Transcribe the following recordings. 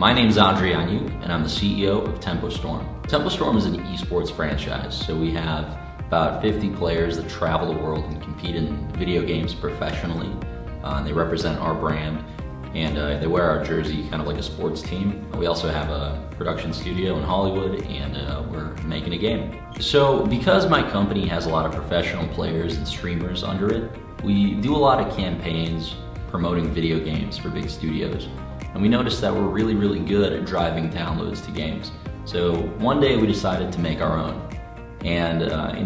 My name's Andriy, and I'm the CEO of Tempo Storm. Tempo Storm is an esports franchise, so we have about 50 players that travel the world and compete in video games professionally. They represent our brand, and they wear our jersey kind of like a sports team. We also have a production studio in Hollywood, and we're making a game. So because my company has a lot of professional players and streamers under it, we do a lot of campaigns promoting video games for big studios. And we noticed that we're really, really good at driving downloads to games. So one day we decided to make our own. And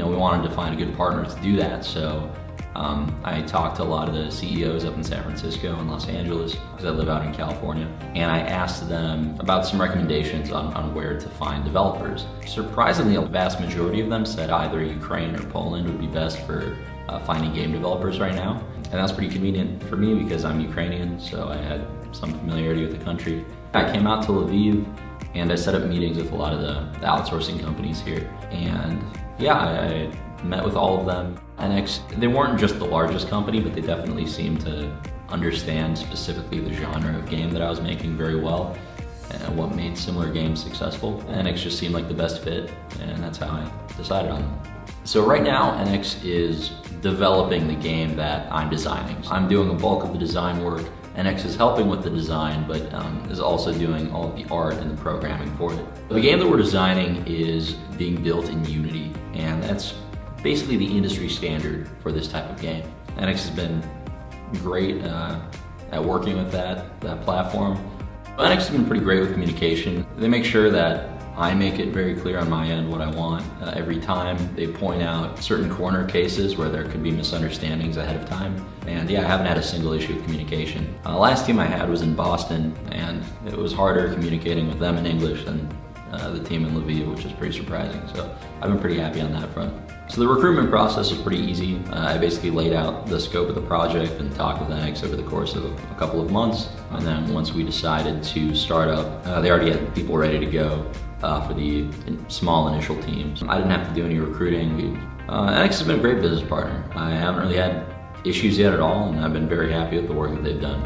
we wanted to find a good partner to do that. So I talked to a lot of the CEOs up in San Francisco and Los Angeles, because I live out in California, and I asked them about some recommendations on where to find developers. Surprisingly, a vast majority of them said either Ukraine or Poland would be best for finding game developers right now. And that's pretty convenient for me because I'm Ukrainian, so I had some familiarity with the country. I came out to Lviv and I set up meetings with a lot of the outsourcing companies here. And yeah, I met with all of them. N-iX, they weren't just the largest company, but they definitely seemed to understand specifically the genre of game that I was making very well and what made similar games successful. N-iX just seemed like the best fit, and that's how I decided on them. So right now, N-iX is developing the game that I'm designing. I'm doing a bulk of the design work. N-iX is helping with the design, but is also doing all of the art and the programming for it. The game that we're designing is being built in Unity, and that's basically the industry standard for this type of game. N-iX has been great at working with that platform. N-iX has been pretty great with communication. They make sure that I make it very clear on my end what I want every time. They point out certain corner cases where there could be misunderstandings ahead of time. And yeah, I haven't had a single issue with communication. Last team I had was in Boston, and it was harder communicating with them in English than the team in Lviv, which is pretty surprising. So I've been pretty happy on that front. So the recruitment process was pretty easy. I basically laid out the scope of the project and talked with N-iX over the course of a couple of months. And then once we decided to start up, they already had people ready to go for the small initial teams. I didn't have to do any recruiting. N-iX has been a great business partner. I haven't really had issues yet at all, and I've been very happy with the work that they've done.